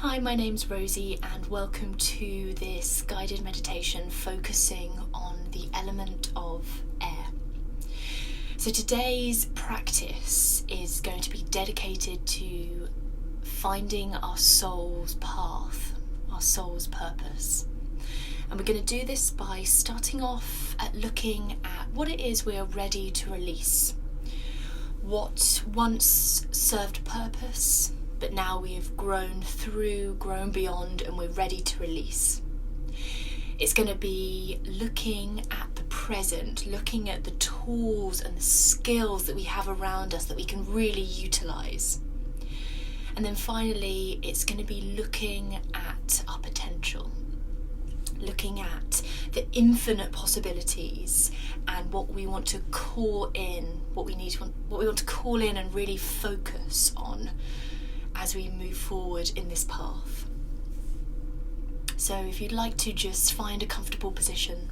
Hi, my name's Rosie and welcome to this guided meditation focusing on the element of air. So today's practice is going to be dedicated to finding our soul's path, our soul's purpose. And we're going to do this by starting off at looking at what it is we are ready to release. What once served purpose, but now we have grown through, grown beyond, and we're ready to release. It's going to be looking at the present, looking at the tools and the skills that we have around us that we can really utilise. And then finally, it's going to be looking at our potential, looking at the infinite possibilities and what we want to call in, what we want to call in and really focus on as we move forward in this path. So if you'd like to just find a comfortable position,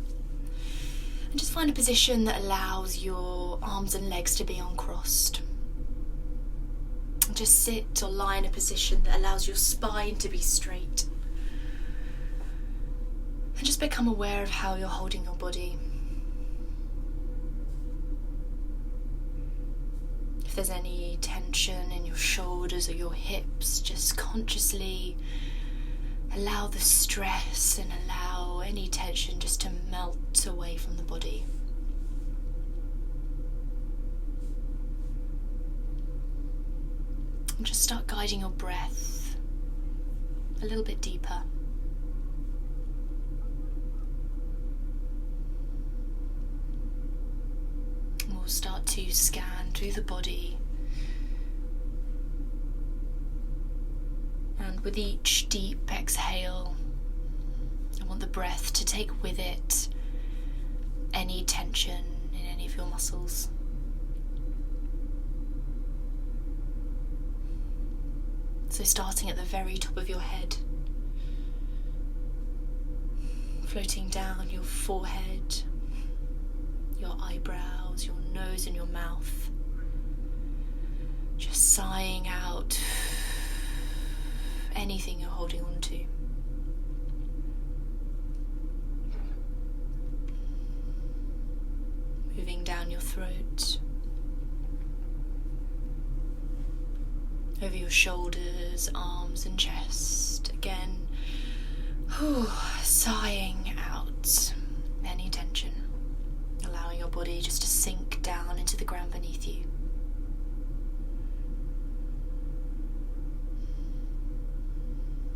and just find a position that allows your arms and legs to be uncrossed. And just sit or lie in a position that allows your spine to be straight. And just become aware of how you're holding your body. If there's any tension in your shoulders or your hips, just consciously allow the stress and allow any tension just to melt away from the body. And just start guiding your breath a little bit deeper. We'll start to scan through the body, and with each deep exhale, I want the breath to take with it any tension in any of your muscles. So starting at the very top of your head, floating down your forehead, your eyebrows, your nose and your mouth, just sighing out anything you're holding on to. Moving down your throat, over your shoulders, arms and chest, again, sighing out any tension. Allowing your body just to sink down into the ground beneath you.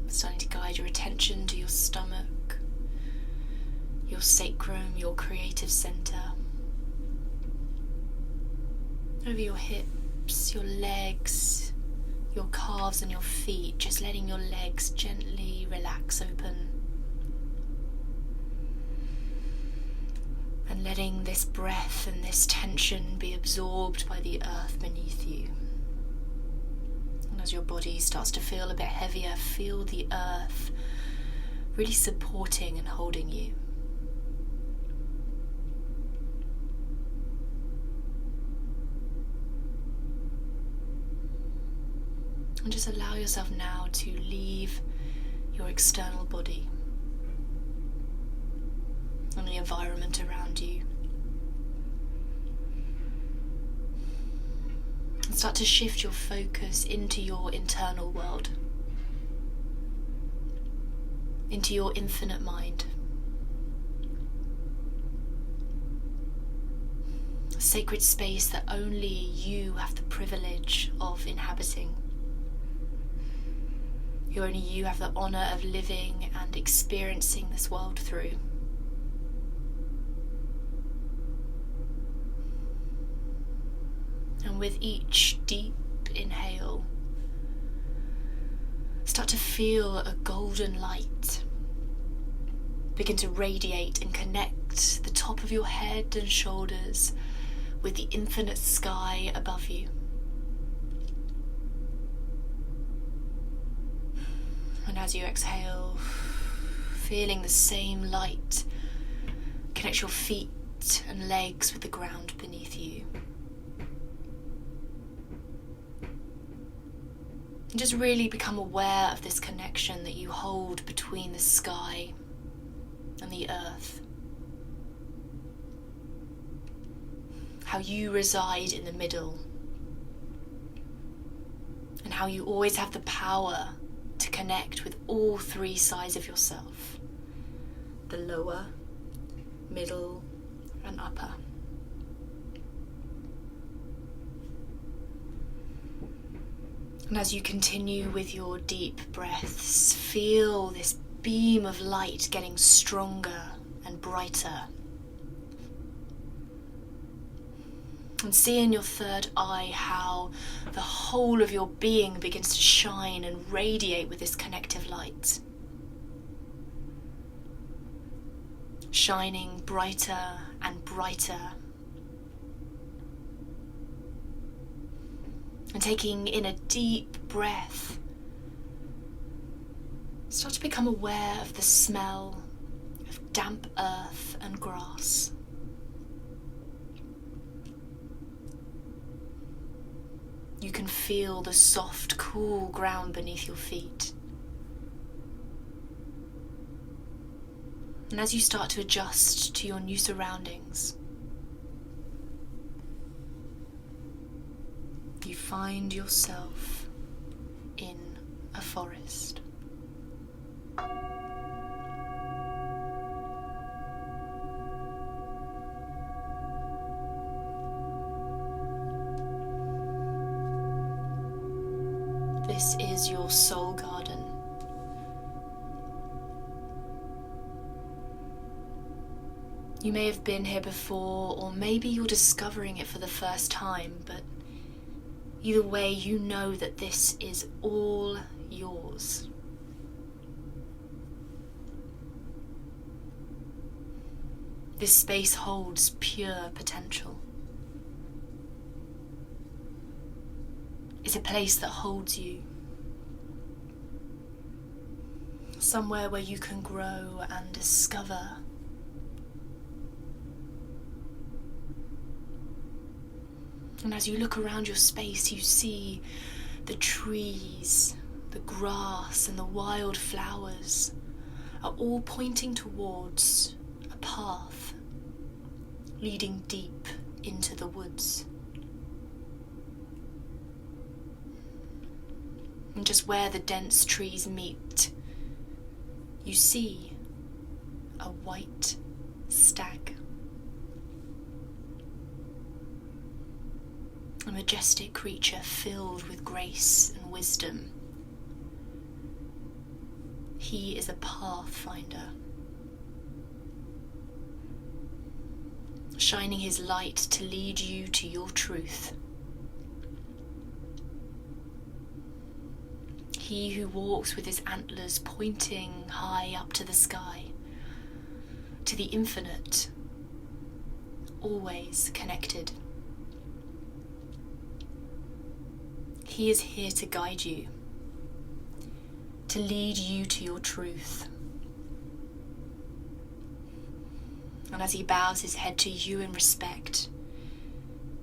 Starting to guide your attention to your stomach, your sacrum, your creative centre. Over your hips, your legs, your calves and your feet, just letting your legs gently relax open. And letting this breath and this tension be absorbed by the earth beneath you. And as your body starts to feel a bit heavier, feel the earth really supporting and holding you. And just allow yourself now to leave your external body and the environment around you. And start to shift your focus into your internal world, into your infinite mind. A sacred space that only you have the privilege of inhabiting. Who only you have the honour of living and experiencing this world through. And with each deep inhale, start to feel a golden light begin to radiate and connect the top of your head and shoulders with the infinite sky above you. And as you exhale, feeling the same light connect your feet and legs with the ground beneath you. And just really become aware of this connection that you hold between the sky and the earth. How you reside in the middle. And how you always have the power to connect with all three sides of yourself. The lower, middle, and upper. And as you continue with your deep breaths, feel this beam of light getting stronger and brighter. And see in your third eye how the whole of your being begins to shine and radiate with this connective light. Shining brighter and brighter. And taking in a deep breath, start to become aware of the smell of damp earth and grass. You can feel the soft, cool ground beneath your feet. And as you start to adjust to your new surroundings, you find yourself in a forest. This is your soul garden. You may have been here before, or maybe you're discovering it for the first time, but either way, you know that this is all yours. This space holds pure potential. It's a place that holds you. Somewhere where you can grow and discover. And as you look around your space, you see the trees, the grass, and the wild flowers are all pointing towards a path leading deep into the woods. And just where the dense trees meet, you see a white stag. A majestic creature filled with grace and wisdom. He is a pathfinder, shining his light to lead you to your truth. He who walks with his antlers pointing high up to the sky, to the infinite, always connected. He is here to guide you, to lead you to your truth. And as he bows his head to you in respect,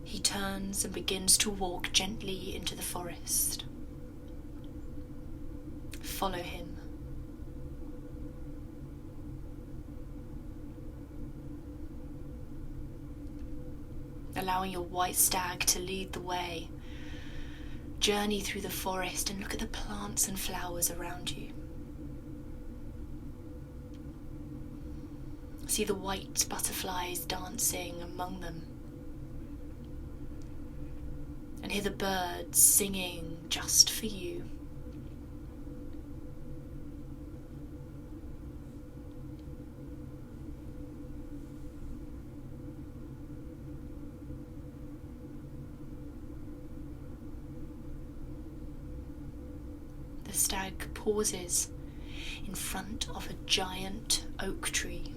he turns and begins to walk gently into the forest. Follow him. Allowing your white stag to lead the way. Journey through the forest and look at the plants and flowers around you. See the white butterflies dancing among them. And hear the birds singing just for you. The stag pauses in front of a giant oak tree,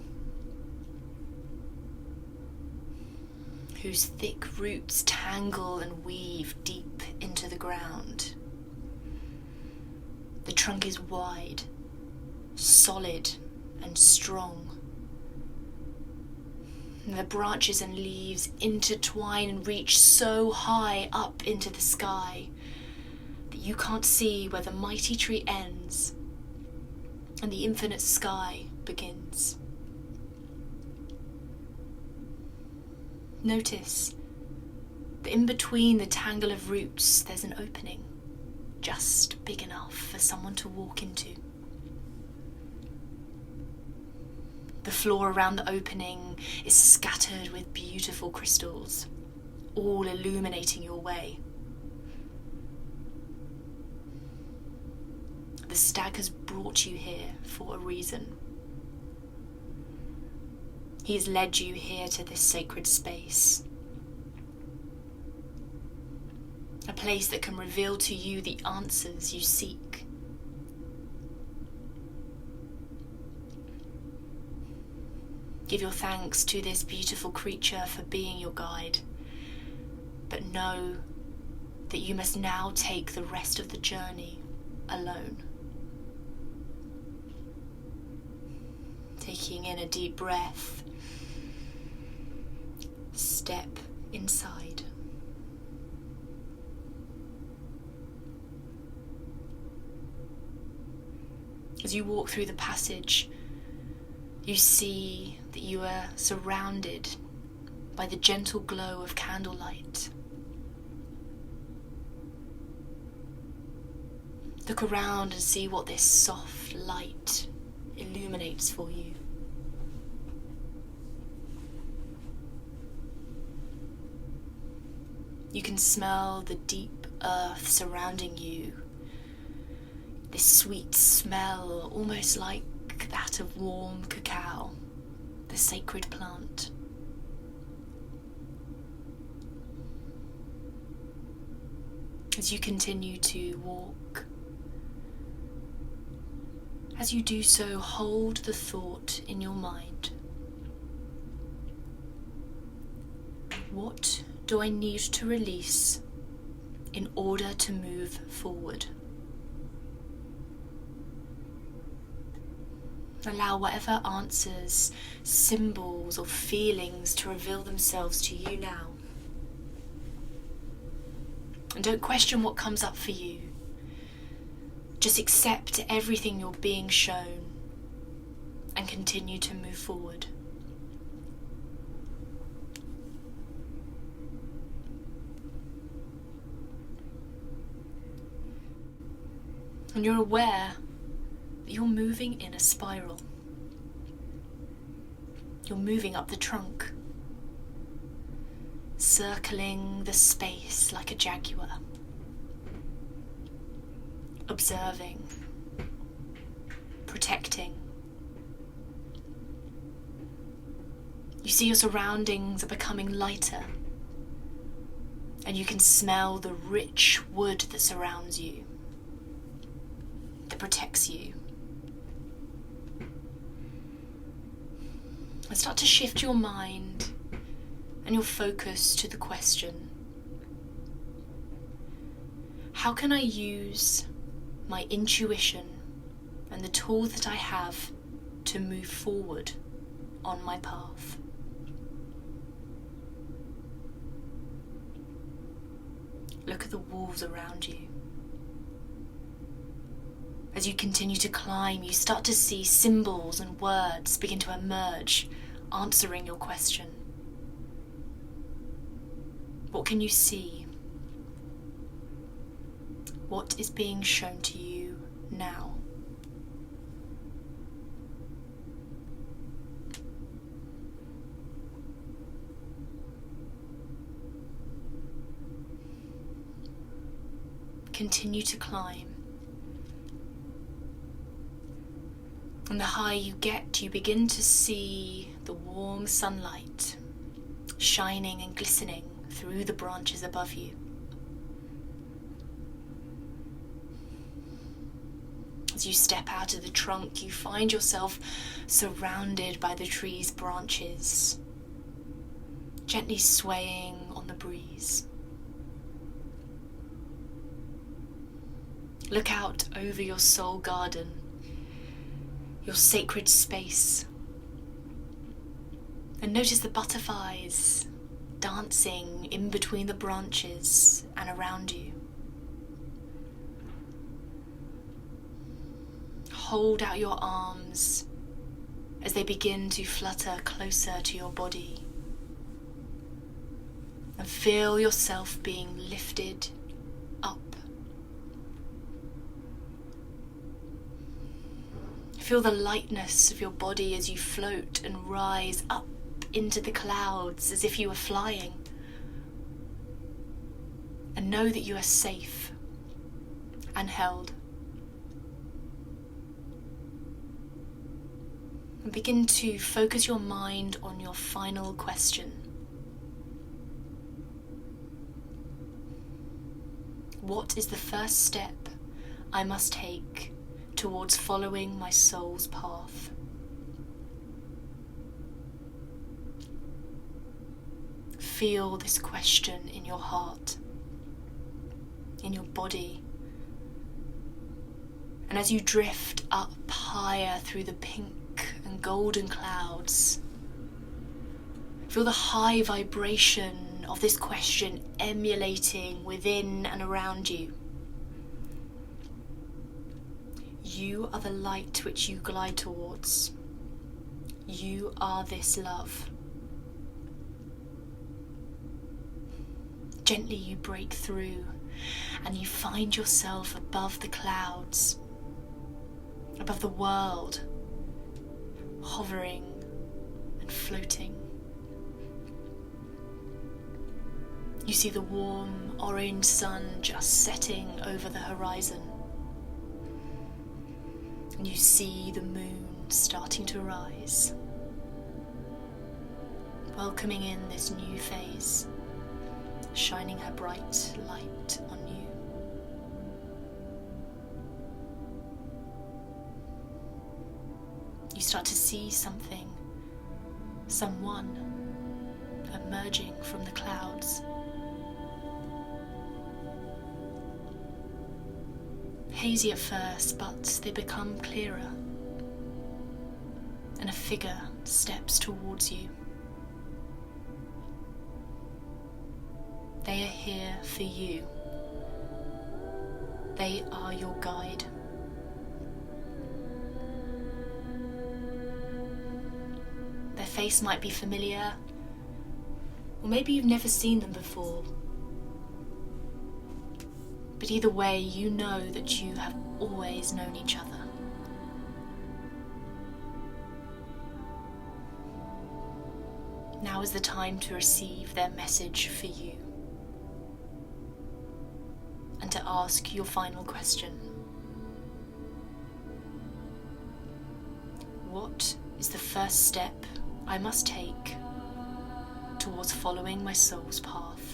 whose thick roots tangle and weave deep into the ground. The trunk is wide, solid, and strong. And the branches and leaves intertwine and reach so high up into the sky that you can't see where the mighty tree ends and the infinite sky begins. Notice that in between the tangle of roots there's an opening, just big enough for someone to walk into. The floor around the opening is scattered with beautiful crystals, all illuminating your way. The stag has brought you here for a reason. He has led you here to this sacred space. A place that can reveal to you the answers you seek. Give your thanks to this beautiful creature for being your guide, but know that you must now take the rest of the journey alone. Taking in a deep breath, step inside. As you walk through the passage, you see that you are surrounded by the gentle glow of candlelight. Look around and see what this soft light illuminates for you. You can smell the deep earth surrounding you. This sweet smell, almost like that of warm cacao, the sacred plant. As you continue to walk, as you do so, hold the thought in your mind. What do I need to release in order to move forward? Allow whatever answers, symbols, or feelings to reveal themselves to you now. And don't question what comes up for you. Just accept everything you're being shown and continue to move forward. And you're aware that you're moving in a spiral. You're moving up the trunk, circling the space like a jaguar, observing, protecting. You see your surroundings are becoming lighter, and you can smell the rich wood that surrounds you, that protects you. And start to shift your mind and your focus to the question: how can I use my intuition and the tools that I have to move forward on my path? Look at the walls around you. As you continue to climb, you start to see symbols and words begin to emerge, answering your question. What can you see? What is being shown to you now? Continue to climb. And the higher you get, you begin to see the warm sunlight shining and glistening through the branches above you. As you step out of the trunk, you find yourself surrounded by the tree's branches, gently swaying on the breeze. Look out over your soul garden, your sacred space, and notice the butterflies dancing in between the branches and around you. hold out your arms as they begin to flutter closer to your body. And feel yourself being lifted up. Feel the lightness of your body as you float and rise up into the clouds as if you were flying. And know that you are safe and held. And begin to focus your mind on your final question. What is the first step I must take towards following my soul's path? Feel this question in your heart, in your body. And as you drift up higher through the pink and golden clouds, feel the high vibration of this question emulating within and around you. You are the light which you glide towards. You are this love. Gently you break through and you find yourself above the clouds, above the world, hovering and floating. You see the warm orange sun just setting over the horizon. And you see the moon starting to rise, welcoming in this new phase, shining her bright light on you. You start to see something, someone emerging from the clouds. Hazy at first, but they become clearer, and a figure steps towards you. They are here for you. They are your guide. Their face might be familiar, or maybe you've never seen them before. But either way, you know that you have always known each other. Now is the time to receive their message for you and to ask your final question. What is the first step I must take towards following my soul's path?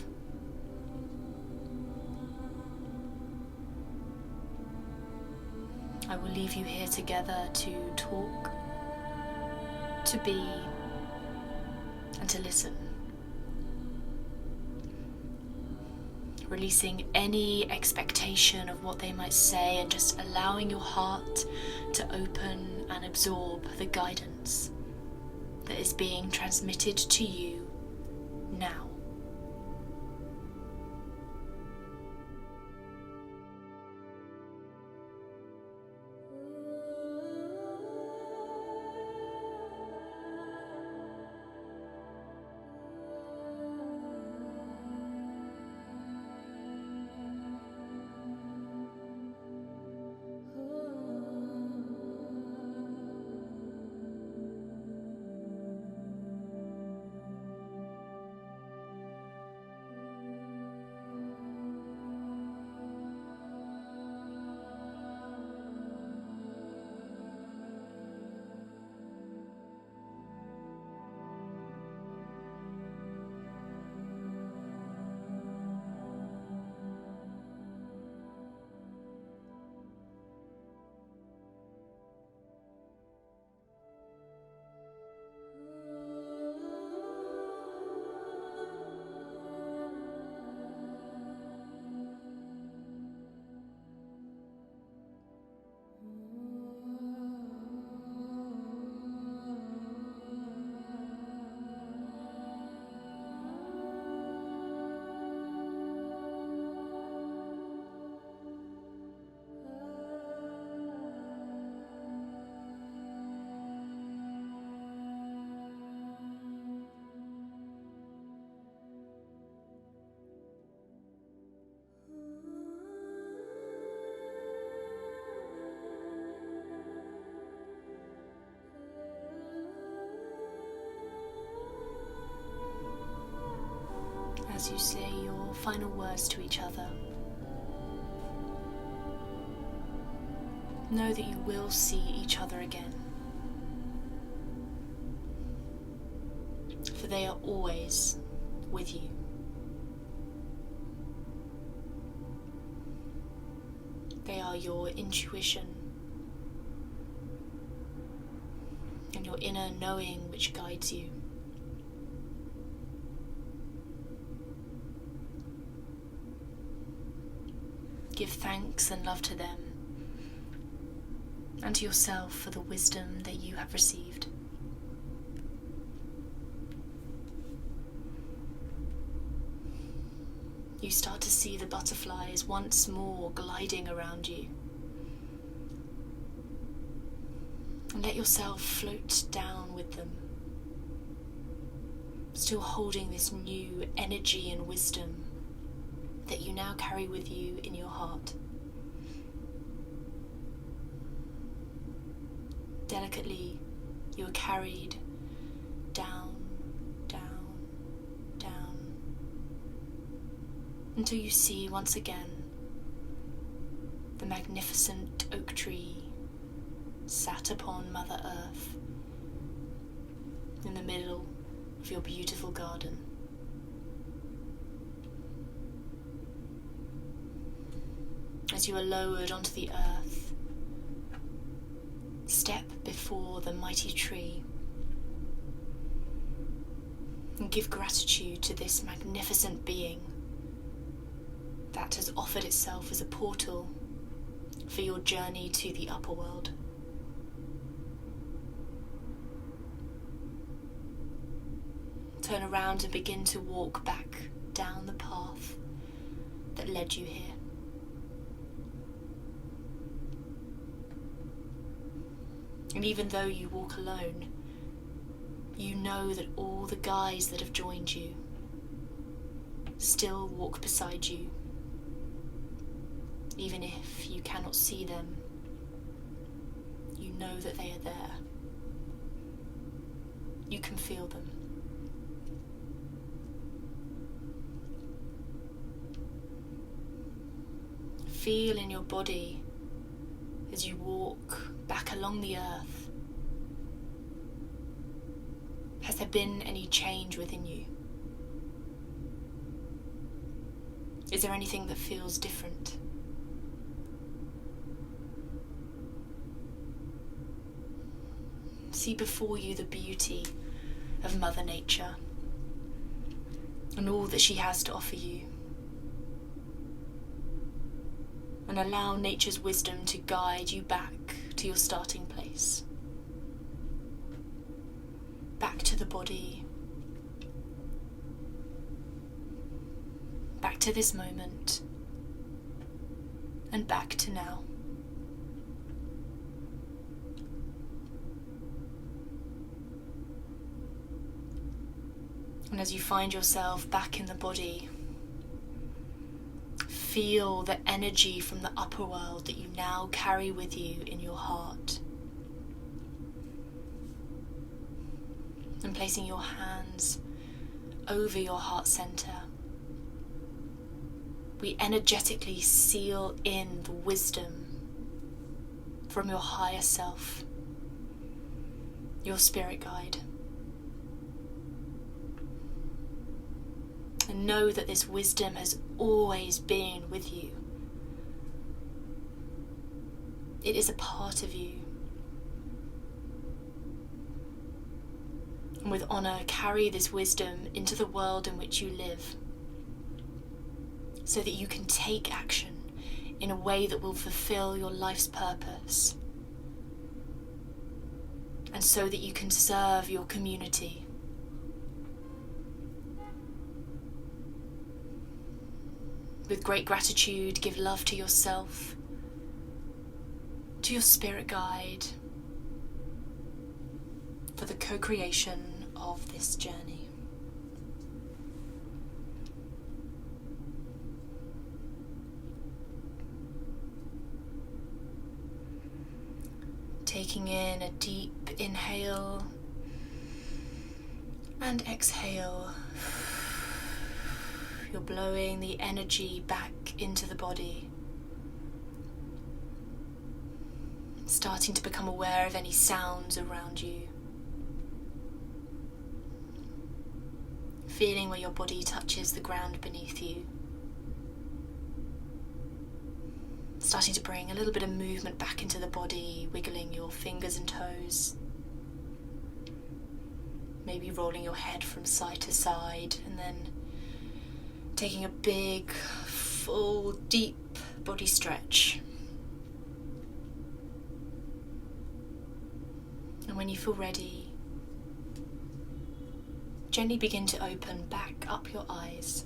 I will leave you here together to talk, to be, and to listen. Releasing any expectation of what they might say and just allowing your heart to open and absorb the guidance that is being transmitted to you now. as you say your final words to each other, know that you will see each other again, for they are always with you. They are your intuition and your inner knowing which guides you. Give thanks and love to them and to yourself for the wisdom that you have received. You start to see the butterflies once more gliding around you. And let yourself float down with them, still holding this new energy and wisdom that you now carry with you in your heart. Delicately, you are carried down, down, down, until you see once again the magnificent oak tree sat upon Mother Earth in the middle of your beautiful garden. As you are lowered onto the earth, step before the mighty tree and give gratitude to this magnificent being that has offered itself as a portal for your journey to the upper world. Turn around and begin to walk back down the path that led you here. And even though you walk alone, you know that all the guides that have joined you still walk beside you. Even if you cannot see them, you know that they are there. You can feel them. Feel in your body as you walk back along the earth. Has there been any change within you? Is there anything that feels different? See before you the beauty of Mother Nature and all that she has to offer you. And allow nature's wisdom to guide you back to your starting place. Back to the body. Back to this moment. And back to now. And as you find yourself back in the body, feel the energy from the upper world that you now carry with you in your heart. And placing your hands over your heart center, we energetically seal in the wisdom from your higher self, your spirit guide. And know that this wisdom has always been with you. It is a part of you. And with honor, carry this wisdom into the world in which you live, so that you can take action in a way that will fulfill your life's purpose, and so that you can serve your community. With great gratitude, give love to yourself, to your spirit guide, for the co-creation of this journey. Taking in a deep inhale and exhale. You're blowing the energy back into the body. Starting to become aware of any sounds around you. Feeling where your body touches the ground beneath you. Starting to bring a little bit of movement back into the body, wiggling your fingers and toes. Maybe rolling your head from side to side, and then taking a big, full, deep body stretch. And when you feel ready, gently begin to open back up your eyes.